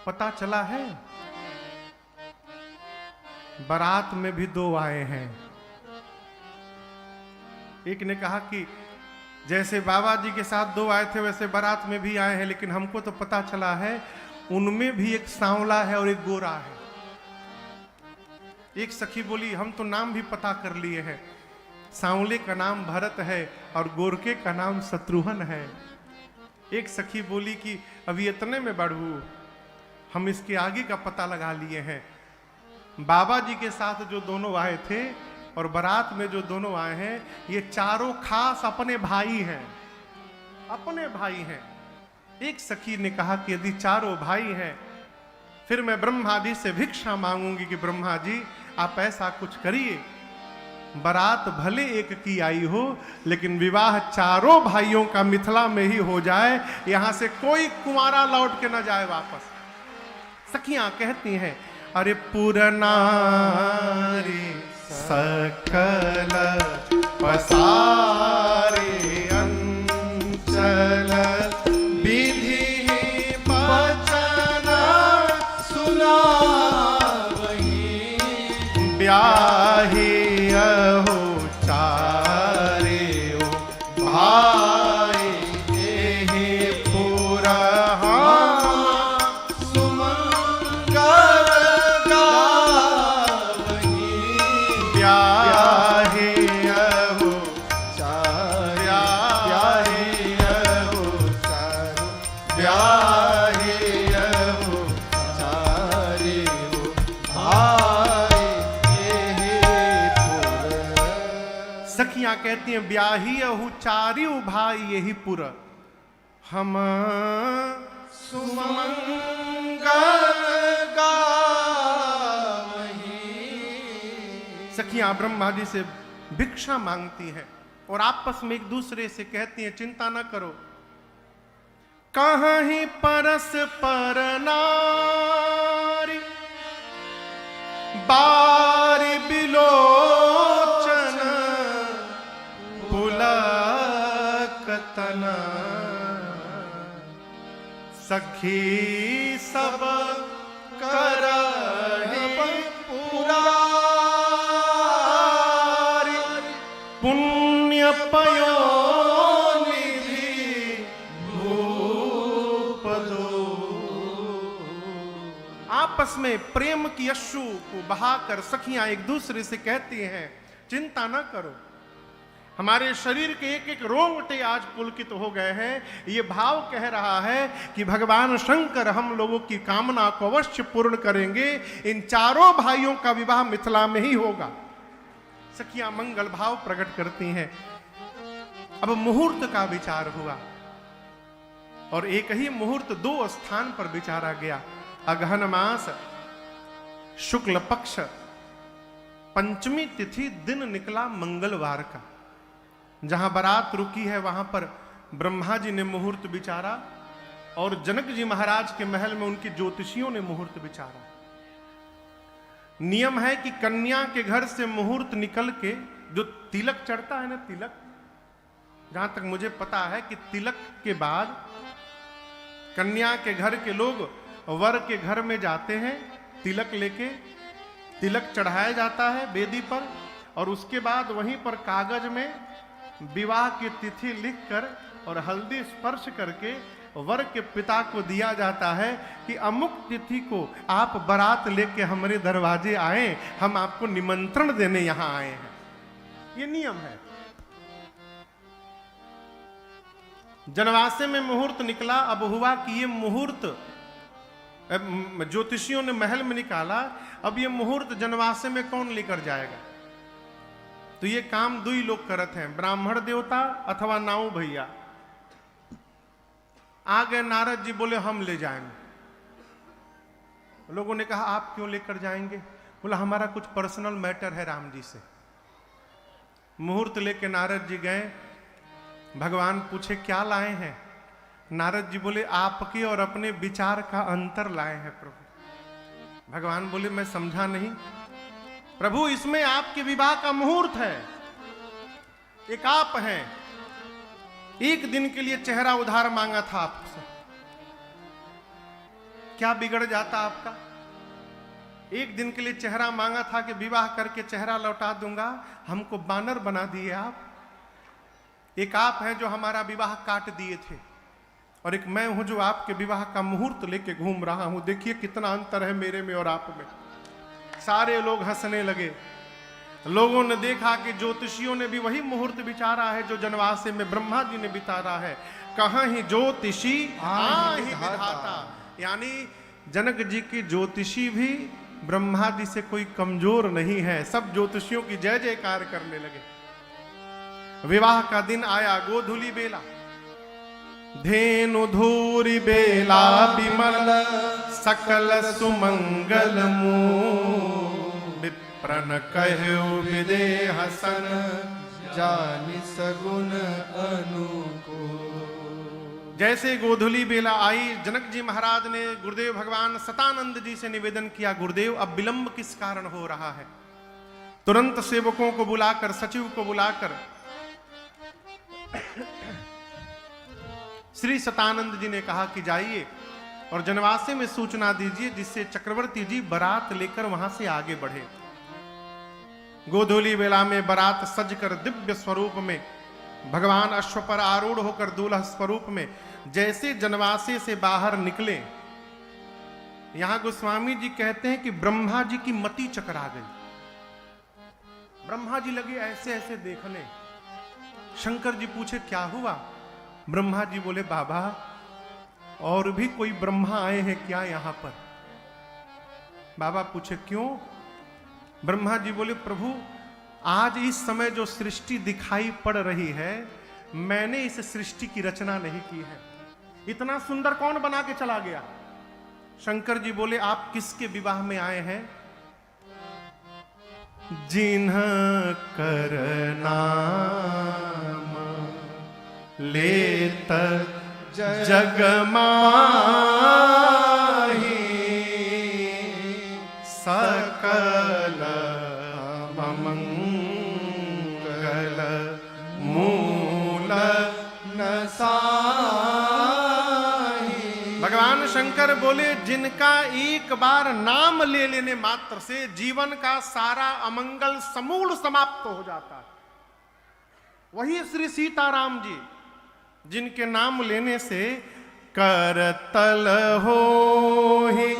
पता चला है बारात में भी दो आए हैं। एक ने कहा कि जैसे बाबा जी के साथ दो आए थे वैसे बारात में भी आए हैं, लेकिन हमको तो पता चला है उनमें भी एक सांवला है और एक गोरा है। एक सखी बोली हम तो नाम भी पता कर लिए हैं, सांवले का नाम भरत है और गोरके का नाम शत्रुघ्न है। एक सखी बोली कि अभी इतने में बढ़ू, हम इसके आगे का पता लगा लिए हैं। बाबा जी के साथ जो दोनों आए थे और बारात में जो दोनों आए हैं, ये चारों खास अपने भाई हैं, अपने भाई हैं। एक सखी ने कहा कि यदि चारों भाई हैं फिर मैं ब्रह्मा जी से भिक्षा मांगूंगी कि ब्रह्मा जी आप ऐसा कुछ करिए, बारात भले एक की आई हो लेकिन विवाह चारों भाइयों का मिथिला में ही हो जाए, यहां से कोई कुंवारा लौट के न जाए वापस। सखियां कहती हैं अरे पुरनारी सकल पसारे अंचल विधि बचन सुनावहि ब्याहि अहो चारे ओ भाई एहि पुरहा सखियां कहती हैं ब्याही अहु चारी भाई यही पुर हम सुमंगल गावहि। सखियां ब्रह्मा जी से भिक्षा मांगती हैं और आपस में एक दूसरे से कहती हैं चिंता न करो, कहाँ ही परस पर नारी बारी बिलोचन पुलकतन सखी सब करहि पुरारी पुण्य पयो आपस में प्रेम की अश्रु को बहाकर सखियां एक दूसरे से कहती हैं चिंता न करो, हमारे शरीर के एक एक रोंगटे आज पुलकित हो गए हैं। ये भाव कह रहा है कि भगवान शंकर हम लोगों की कामना को अवश्य पूर्ण करेंगे, इन चारों भाइयों का विवाह मिथिला में ही होगा। सखियां मंगल भाव प्रकट करती हैं। अब मुहूर्त का विचार हुआ और एक ही मुहूर्त दो स्थान पर विचारा गया। अगहन मास शुक्ल पक्ष पंचमी तिथि दिन निकला मंगलवार का। जहां बारात रुकी है वहां पर ब्रह्मा जी ने मुहूर्त विचारा और जनक जी महाराज के महल में उनकी ज्योतिषियों ने मुहूर्त विचारा। नियम है कि कन्या के घर से मुहूर्त निकल के जो तिलक चढ़ता है ना, तिलक, जहां तक मुझे पता है कि तिलक के बाद कन्या के घर के लोग वर के घर में जाते हैं, तिलक लेके तिलक चढ़ाया जाता है वेदी पर और उसके बाद वहीं पर कागज में विवाह की तिथि लिखकर और हल्दी स्पर्श करके वर के पिता को दिया जाता है कि अमुक तिथि को आप बारात लेके हमारे दरवाजे आए, हम आपको निमंत्रण देने यहां आए हैं। ये नियम है। जनवासे में मुहूर्त निकला। अब हुआ कि ये मुहूर्त ज्योतिषियों ने महल में निकाला, अब ये मुहूर्त जनवासे में कौन लेकर जाएगा? तो ये काम दो ही लोग करत हैं, ब्राह्मण देवता अथवा नाऊ भैया। आ गए नारद जी, बोले हम ले जाएंगे। लोगों ने कहा आप क्यों लेकर जाएंगे? बोला हमारा कुछ पर्सनल मैटर है राम जी से। मुहूर्त लेके नारद जी गए। भगवान पूछे क्या लाए हैं? नारद जी बोले आपके और अपने विचार का अंतर लाए हैं प्रभु। भगवान बोले मैं समझा नहीं। प्रभु इसमें आपके विवाह का मुहूर्त है, एक आप हैं, एक दिन के लिए चेहरा उधार मांगा था आपसे, क्या बिगड़ जाता आपका? एक दिन के लिए चेहरा मांगा था कि विवाह करके चेहरा लौटा दूंगा, हमको बानर बना दिए आप। एक आप हैं जो हमारा विवाह काट दिए थे, और एक मैं हूं जो आपके विवाह का मुहूर्त लेके घूम रहा हूं। देखिए कितना अंतर है मेरे में और आप में। सारे लोग हंसने लगे। लोगों ने देखा कि ज्योतिषियों ने भी वही मुहूर्त बिचारा है जो जनवासे में ब्रह्मा जी ने बितारा है। कहाँ ही ज्योतिषी आहि विधाता, यानी जनक जी की ज्योतिषी भी ब्रह्मा जी से कोई कमजोर नहीं है। सब ज्योतिषियों की जय जयकार करने लगे। विवाह का दिन आया, गोधूली बेला, धेनु धूरी बेला विमल सकल सुमंगल मुँह, विप्रन कहु विदेह सन जानि सगुन अनुकूल। जैसे गोधूली बेला आई, जनक जी महाराज ने गुरुदेव भगवान सतानंद जी से निवेदन किया, गुरुदेव अब विलंब किस कारण हो रहा है? तुरंत सेवकों को बुलाकर, सचिव को बुलाकर श्री सतानंद जी ने कहा कि जाइए और जनवासे में सूचना दीजिए जिससे चक्रवर्ती जी बारात लेकर वहां से आगे बढ़े। गोधूली बेला में बारात सजकर दिव्य स्वरूप में भगवान अश्व पर आरूढ़ होकर दूल्हा स्वरूप में जैसे जनवासे से बाहर निकले, यहां गोस्वामी जी कहते हैं कि ब्रह्मा जी की मति चकरा गई। ब्रह्मा जी लगे ऐसे ऐसे देखने। शंकर जी पूछे क्या हुआ? ब्रह्मा जी बोले बाबा और भी कोई ब्रह्मा आए हैं क्या यहां पर? बाबा पूछे क्यों? ब्रह्मा जी बोले प्रभु आज इस समय जो सृष्टि दिखाई पड़ रही है, मैंने इस सृष्टि की रचना नहीं की है। इतना सुंदर कौन बना के चला गया? शंकर जी बोले आप किसके विवाह में आए हैं? जिन्ह कर नाम लेत जग माही, सकल मंगल मूल नसाही। भगवान शंकर बोले जिनका एक बार नाम ले लेने मात्र से जीवन का सारा अमंगल समूल समाप्त हो जाता है, वही श्री सीताराम जी जिनके नाम लेने से करतल हो ही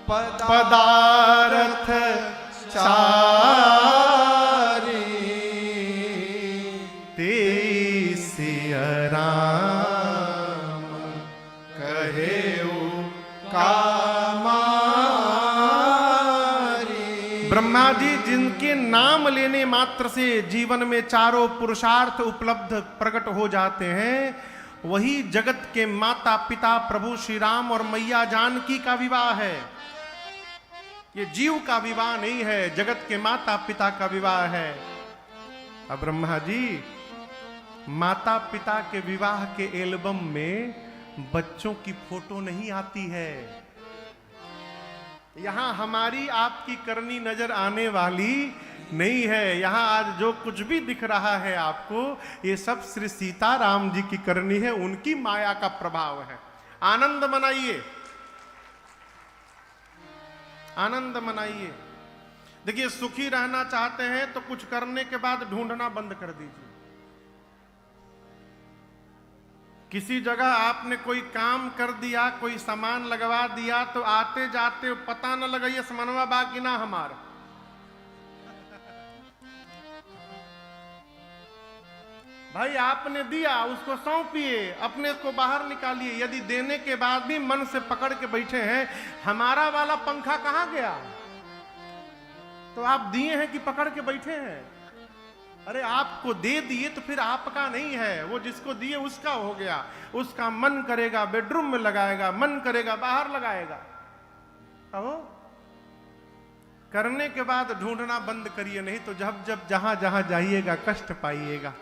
पदार्थ चारी, ते सिया राम कहेउ कामारी। ब्रह्मा जी जिनके नाम लेने मात्र से जीवन में चारों पुरुषार्थ उपलब्ध प्रकट हो जाते हैं, वही जगत के माता पिता प्रभु श्री राम और मैया जानकी का विवाह है। ये जीव का विवाह नहीं है, जगत के माता पिता का विवाह है। अब ब्रह्मा जी माता पिता के विवाह के एल्बम में बच्चों की फोटो नहीं आती है। यहां हमारी आपकी करनी नजर आने वाली नहीं है। यहां आज जो कुछ भी दिख रहा है आपको, ये सब श्री सीताराम जी की करनी है, उनकी माया का प्रभाव है। आनंद मनाइए, आनंद मनाइए। देखिए सुखी रहना चाहते हैं तो कुछ करने के बाद ढूंढना बंद कर दीजिए। किसी जगह आपने कोई काम कर दिया, कोई सामान लगवा दिया, तो आते जाते पता न लगा ये सामानवा बाकी ना हमारा। भाई आपने दिया, उसको सौंपिए, अपने को बाहर निकालिए। यदि देने के बाद भी मन से पकड़ के बैठे हैं हमारा वाला पंखा कहां गया, तो आप दिए हैं कि पकड़ के बैठे हैं? अरे आपको दे दिए तो फिर आपका नहीं है, वो जिसको दिए उसका हो गया। उसका मन करेगा बेडरूम में लगाएगा, मन करेगा बाहर लगाएगा। अब करने के बाद ढूंढना बंद करिए, नहीं तो जब जब जहां जहां जाइएगा कष्ट पाइएगा।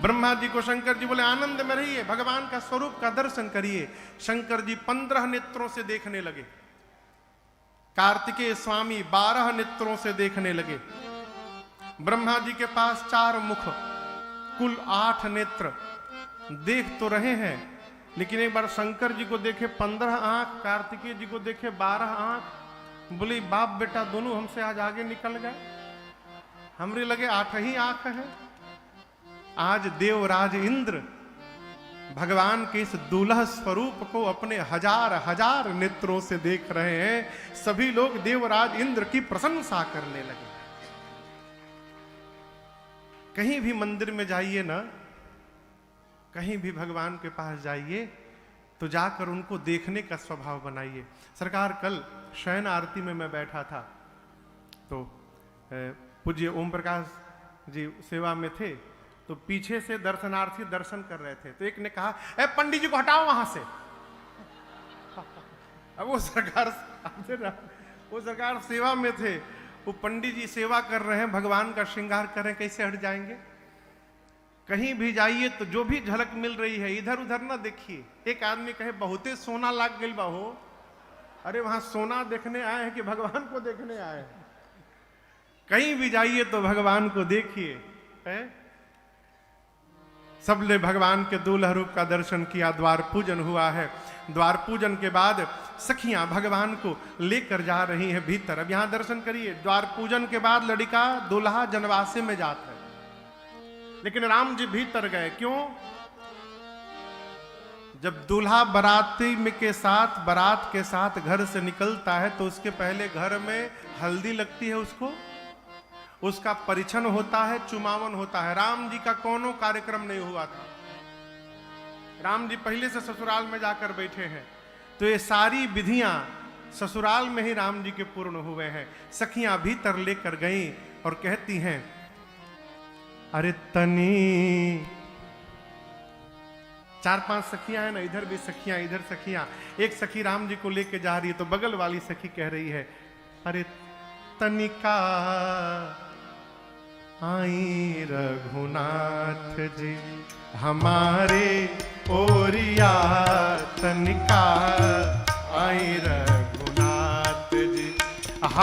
ब्रह्मा जी को शंकर जी बोले आनंद में रहिए, भगवान का स्वरूप का दर्शन करिए। शंकर जी 15 नेत्रों से देखने लगे, कार्तिकेय स्वामी 12 नेत्रों से देखने लगे। ब्रह्मा जी के पास 4 मुख, कुल 8 नेत्र। देख तो रहे हैं लेकिन एक बार शंकर जी को देखे 15 आंख, कार्तिकेय जी को देखे 12 आंख, बोले बाप बेटा दोनों हमसे आज आगे निकल गए, हमरे लगे 8 ही आंख है। आज देवराज इंद्र भगवान के इस दूल्हा स्वरूप को अपने हजार हजार नेत्रों से देख रहे हैं। सभी लोग देवराज इंद्र की प्रशंसा करने लगे। कहीं भी मंदिर में जाइए ना, कहीं भी भगवान के पास जाइए तो जाकर उनको देखने का स्वभाव बनाइए। सरकार कल शयन आरती में मैं बैठा था तो पूज्य ओम प्रकाश जी सेवा में थे, तो पीछे से दर्शनार्थी दर्शन कर रहे थे, तो एक ने कहा ए पंडित जी को हटाओ वहां से। अब वो सरकार सेवा में थे, वो पंडित जी सेवा कर रहे हैं, भगवान का श्रृंगार कर रहे हैं, कैसे हट जाएंगे। कहीं भी जाइए तो जो भी झलक मिल रही है इधर उधर ना देखिए। एक आदमी कहे बहुते सोना लाग गई बाहो, अरे वहां सोना देखने आए हैं कि भगवान को देखने आए हैं। कहीं भी जाइए तो भगवान को देखिए। सबने भगवान के दूल्हा रूप का दर्शन किया, द्वार पूजन हुआ है। द्वार पूजन के बाद सखियां भगवान को लेकर जा रही हैं भीतर। अब यहां दर्शन करिए, द्वार पूजन के बाद लड़का दूल्हा जनवासे में जाता है, लेकिन राम जी भीतर गए। क्यों? जब दूल्हा बाराती में के साथ बारात के साथ घर से निकलता है तो उसके पहले घर में हल्दी लगती है, उसका परिछन होता है, चुमावन होता है। राम जी का कोनो कार्यक्रम नहीं हुआ था, राम जी पहले से ससुराल में जाकर बैठे हैं, तो ये सारी विधियां ससुराल में ही राम जी के पूर्ण हुए हैं। सखियां भीतर लेकर गईं और कहती हैं अरे तनी, 4-5 सखियां हैं ना, इधर भी सखियां इधर सखियां। एक सखी राम जी को लेके जा रही है तो बगल वाली सखी कह रही है अरे तनिका आई रघुनाथ जी हमारे ओरिया, तनिका आई